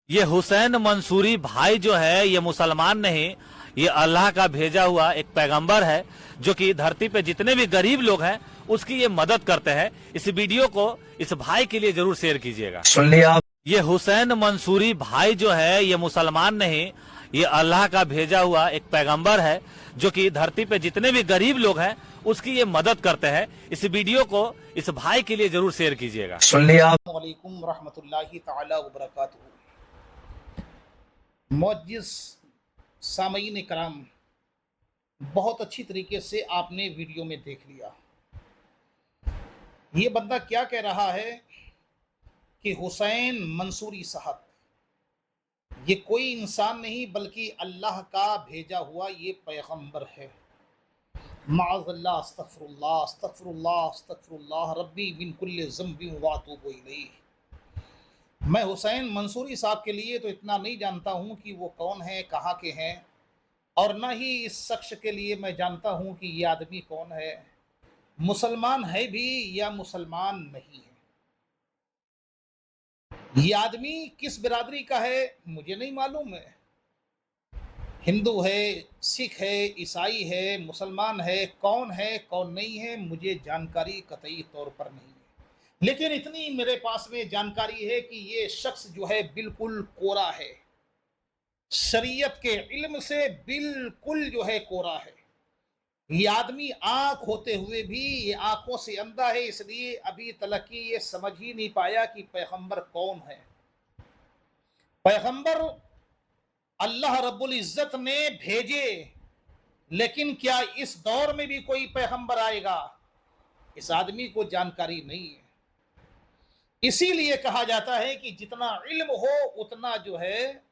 ये हुसैन मंसूरी भाई जो है ये मुसलमान नहीं, ये अल्लाह का भेजा हुआ एक पैगंबर है जो कि धरती पे जितने भी गरीब लोग हैं उसकी ये मदद करते हैं। इस वीडियो को इस भाई के लिए जरूर शेयर कीजिएगा। सुन लिया। ये हुसैन मंसूरी भाई जो है ये मुसलमान नहीं, ये अल्लाह का भेजा हुआ एक पैगंबर है जो कि धरती पे जितने भी गरीब लोग हैं उसकी ये मदद करते हैं। इस वीडियो को इस भाई के लिए जरूर शेयर कीजिएगा। सुन लिया। वालेकुम रहमतुल्लाहि ताला व बरकातुहू। मुअज्जिज़ सामईन कराम, बहुत अच्छी तरीके से आपने वीडियो में देख लिया। ये बंदा क्या कह रहा है कि हुसैन मंसूरी साहब ये कोई इंसान नहीं बल्कि अल्लाह का भेजा हुआ ये पैगंबर है। माअज़ल्लाह, अस्तग़फिरुल्लाह अस्तग़फिरुल्लाह अस्तग़फिरुल्लाह रब्बी मिन कुल्लि ज़ंबिन व अतूबु इलैह। मैं हुसैन मंसूरी साहब के लिए तो इतना नहीं जानता हूँ कि वो कौन है, कहाँ के हैं, और न ही इस शख्स के लिए मैं जानता हूँ कि ये आदमी कौन है, मुसलमान है भी या मुसलमान नहीं है। ये आदमी किस बिरादरी का है मुझे नहीं मालूम है। हिंदू है, सिख है, ईसाई है, मुसलमान है, कौन नहीं है मुझे जानकारी कतई तौर पर नहीं है। लेकिन इतनी मेरे पास में जानकारी है कि ये शख्स जो है बिल्कुल कोरा है, शरीयत के इल्म से बिल्कुल जो है कोरा है। ये आदमी आंख होते हुए भी ये आंखों से अंधा है, इसलिए अभी तक ये समझ ही नहीं पाया कि पैगंबर कौन है। पैगंबर अल्लाह रब्बुल इज्जत ने भेजे, लेकिन क्या इस दौर में भी कोई पैगंबर आएगा, इस आदमी को जानकारी नहीं है। इसीलिए कहा जाता है कि जितना इल्म हो उतना जो है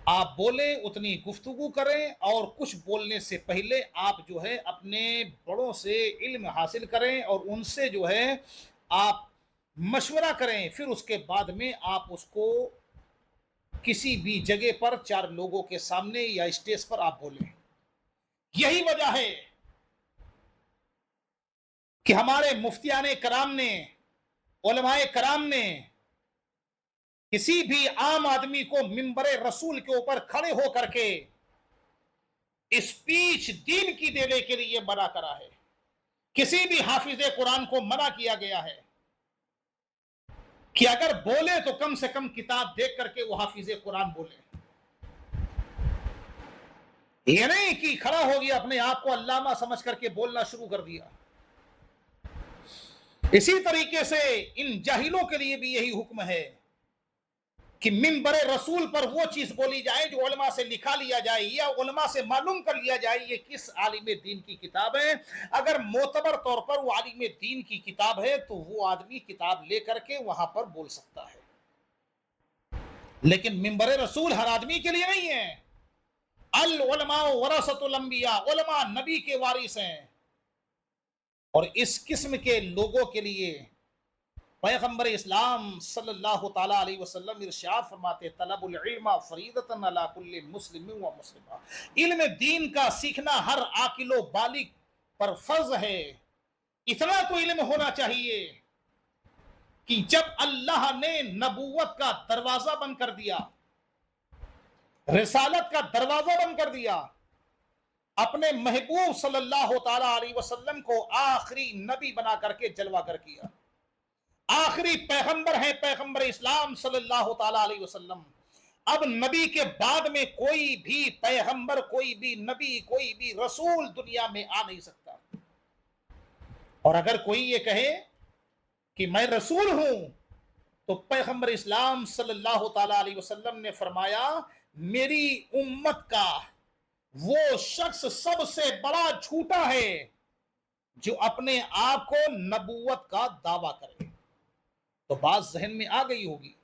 आप बोले, उतनी गुफ्तगू करें, और कुछ बोलने से पहले आप जो है अपने बड़ों से इल्म हासिल करें और उनसे जो है आप मशवरा करें, फिर उसके बाद में आप उसको किसी भी जगह पर चार लोगों के सामने या स्टेज पर आप बोलें। यही वजह है कि हमारे मुफ्तियाने कराम ने, उलमाए कराम ने किसी भी आम आदमी को मिंबरे रसूल के ऊपर खड़े हो करके स्पीच दीन की देने के लिए मना करा है। किसी भी हाफिज कुरान को मना किया गया है कि अगर बोले तो कम से कम किताब देख करके वो हाफिज कुरान बोले। ये नहीं कि खड़ा हो गया अपने आप को अल्लामा समझ करके बोलना शुरू कर दिया। इसी तरीके से इन जाहिलों के लिए भी यही हुक्म है कि मिंबरे रसूल पर वो चीज बोली जाए जो उलमा से लिखा लिया जाए या उलमा से मालूम कर लिया जाए ये किस आलिम दीन की किताब है। अगर मोतबर तौर पर वो आलिम दीन की किताब है तो वो आदमी किताब लेकर के वहां पर बोल सकता है, लेकिन मिंबरे रसूल हर आदमी के लिए नहीं है। अल उलमा वरसतुल अंबिया, उलमा नबी के वारिस हैं, और इस किस्म के लोगों के लिए पैगंबर इस्लाम सल्लल्लाहु ताला अलैहि वसल्लम इरशाद फरमाते, तलबुल इल्म फरीदतन अला कुल्ली मुस्लिम व मुस्लिमा। इल्म दीन का सीखना हर आकिलो बालिग पर फर्ज है। इतना तो इल्म होना चाहिए कि जब अल्लाह ने नबूवत का दरवाजा बंद कर दिया, रिसालत का दरवाजा बंद कर दिया, अपने महबूब सल्लल्लाहु ताला अलैहि वसल्लम को आखिरी नबी बना करके जलवागर किया, आखिरी पैगंबर है पैगंबर इस्लाम सल्लल्लाहु ताला अलैहि वसल्लम। अब नबी के बाद में कोई भी पैगंबर, कोई भी नबी, कोई भी रसूल दुनिया में आ नहीं सकता। और अगर कोई ये कहे कि मैं रसूल हूं तो पैगंबर इस्लाम सल्लल्लाहु ताला अलैहि वसल्लम ने फरमाया, मेरी उम्मत का वो शख्स सबसे बड़ा झूठा है जो अपने आप को नबूवत का दावा करे। तो बात जहन में आ गई होगी,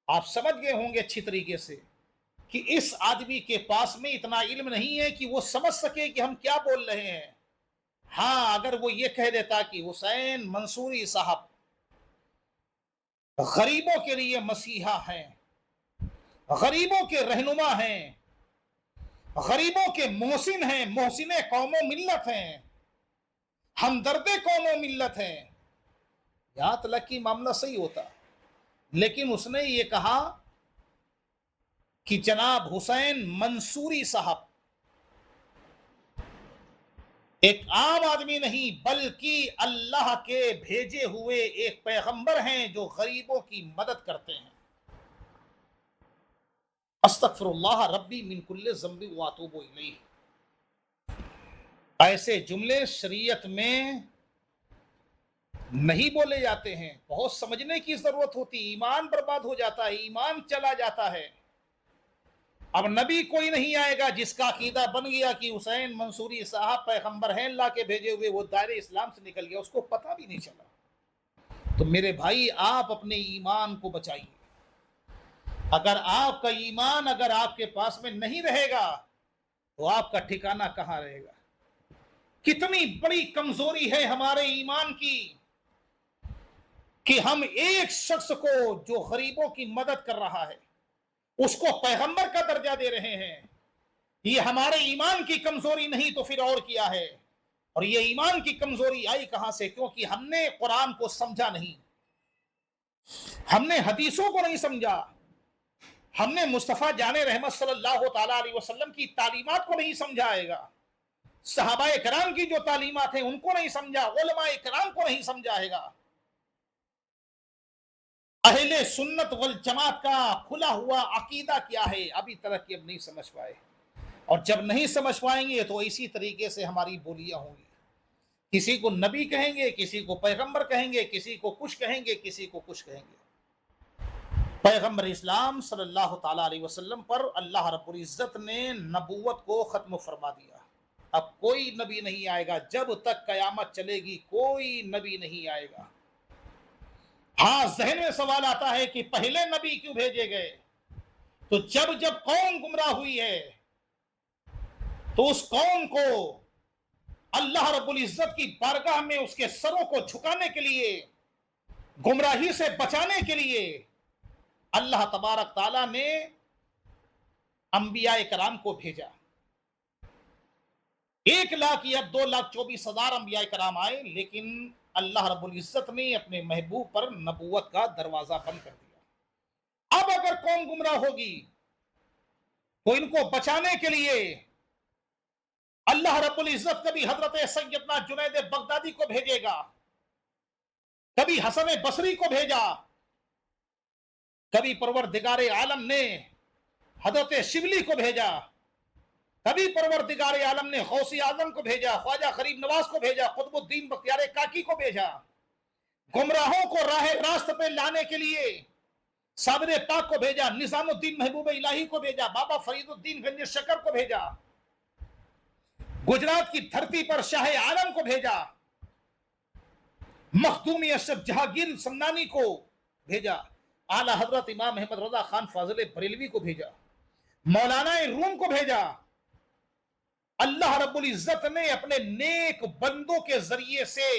आप समझ गए होंगे अच्छी तरीके से कि इस आदमी के पास में इतना इल्म नहीं है कि वो समझ सके कि हम क्या बोल रहे हैं। हाँ, अगर वो ये कह देता कि हुसैन मंसूरी साहब गरीबों के लिए मसीहा हैं, गरीबों के रहनुमा हैं, गरीबों के मोहसिन हैं, मोहसिने कौमों मिल्लत हैं, हमदर्दे कौमों मिल्लत हैं, यहां तक कि मामला सही होता। लेकिन उसने ये कहा کہ جناب حسین منصوری صاحب ایک عام آدمی نہیں بلکہ اللہ کے بھیجے ہوئے ایک پیغمبر ہیں جو غریبوں کی مدد کرتے ہیں. استغفر اللہ ربی من کل ذنب واتوب الیہ. ایسے جملے شریعت میں نہیں بولے جاتے ہیں. بہت سمجھنے کی ضرورت ہوتی. ایمان برباد ہو جاتا ہے, ایمان چلا جاتا ہے. اب نبی کوئی نہیں آئے گا جس کا عقیدہ بن گیا کہ حسین منصوری صاحب پیغمبر ہیں اللہ کے بھیجے ہوئے, وہ دائرے اسلام سے نکل گیا, اس کو پتہ بھی نہیں چلا. تو میرے بھائی آپ اپنے ایمان کو بچائیے. اگر آپ کا ایمان اگر آپ کے پاس میں نہیں رہے گا تو آپ کا ٹھکانہ کہاں رہے گا. کتنی بڑی کمزوری ہے ہمارے ایمان کی کہ ہم ایک شخص کو جو غریبوں کی مدد کر رہا ہے اس کو پیغمبر کا درجہ دے رہے ہیں. یہ ہمارے ایمان کی کمزوری نہیں تو پھر اور کیا ہے. اور یہ ایمان کی کمزوری آئی کہاں سے؟ کیونکہ ہم نے قرآن کو سمجھا نہیں, ہم نے حدیثوں کو نہیں سمجھا, ہم نے مصطفیٰ جان رحمت صلی اللہ تعالی علیہ وسلم کی تعلیمات کو نہیں سمجھائے گا, صحابہ کرام کی جو تعلیمات ہیں ان کو نہیں سمجھا, علماء کرام کو نہیں سمجھائے گا. اہل سنت والجماعت کا کھلا ہوا عقیدہ کیا ہے ابھی تک اب نہیں سمجھ پائے. اور جب نہیں سمجھ پائیں گے تو اسی طریقے سے ہماری بولیاں ہوں گی. کسی کو نبی کہیں گے, کسی کو پیغمبر کہیں گے, کسی کو کچھ کہیں گے, کسی کو کچھ کہیں گے. پیغمبر اسلام صلی اللہ تعالی علیہ وسلم پر اللہ رب العزت نے نبوت کو ختم فرما دیا. اب کوئی نبی نہیں آئے گا, جب تک قیامت چلے گی کوئی نبی نہیں آئے گا. ہاں ذہن میں سوال آتا ہے کہ پہلے نبی کیوں بھیجے گئے؟ تو جب قوم گمراہ ہوئی ہے تو اس قوم کو اللہ رب العزت کی بارگاہ میں اس کے سروں کو جھکانے کے لیے, گمراہی سے بچانے کے لیے اللہ تبارک تعالیٰ نے انبیاء کرام کو بھیجا. 1 لاکھ یا 2,24,000 انبیاء کرام آئے, لیکن اللہ رب العزت نے اپنے محبوب پر نبوت کا دروازہ بند کر دیا. اب اگر قوم گمراہ ہوگی تو ان کو بچانے کے لیے اللہ رب العزت کبھی حضرت سیدنا جنید بغدادی کو بھیجے گا, کبھی حسن بصری کو بھیجا, کبھی پروردگار عالم نے حضرت شبلی کو بھیجا, کبھی پروردگار عالم نے غوثی اعظم کو بھیجا, خواجہ غریب نواز کو بھیجا, قطب الدین بختیار کاکی کو بھیجا. گمراہوں کو راہ راست پہ لانے کے لیے صابر پاک کو بھیجا, نظام الدین محبوب الہی کو بھیجا, بابا فرید الدین گنج شکر کو بھیجا, گجرات کی دھرتی پر شاہ عالم کو بھیجا, مخدومی اشرف جہانگیر سمنانی کو بھیجا, اعلی حضرت امام احمد رضا خان فاضل بریلوی کو بھیجا, مولانا روم کو بھیجا. اللہ رب العزت نے اپنے نیک بندوں کے ذریعے سے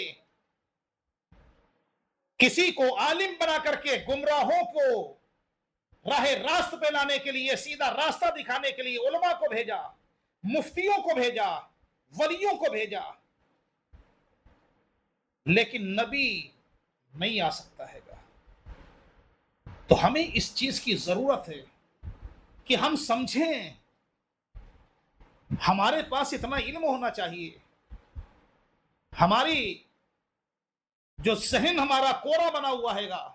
کسی کو عالم بنا کر کے گمراہوں کو راہ راست پہ لانے کے لیے, سیدھا راستہ دکھانے کے لیے علماء کو بھیجا, مفتیوں کو بھیجا, ولیوں کو بھیجا. لیکن نبی نہیں آ سکتا ہے گا. تو ہمیں اس چیز کی ضرورت ہے کہ ہم سمجھیں, ہمارے پاس اتنا علم ہونا چاہیے, ہماری جو ذہن ہمارا کوڑا بنا ہوا ہے گا,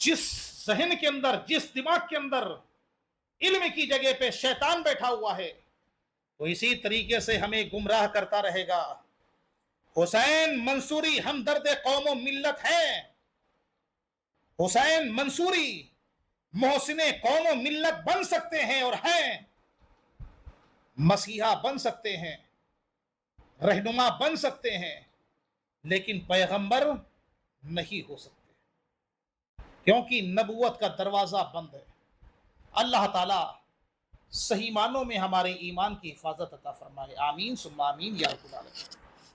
جس ذہن کے اندر, جس دماغ کے اندر علم کی جگہ پہ شیطان بیٹھا ہوا ہے, تو اسی طریقے سے ہمیں گمراہ کرتا رہے گا. حسین منصوری ہمدرد قوم و ملت ہیں, حسین منصوری محسن قوم و ملت بن سکتے ہیں اور ہیں, مسیحا بن سکتے ہیں, رہنما بن سکتے ہیں, لیکن پیغمبر نہیں ہو سکتے, کیونکہ نبوت کا دروازہ بند ہے. اللہ تعالی صحیح معنوں میں ہمارے ایمان کی حفاظت عطا فرمائے. آمین ثم آمین یا رب العالمین.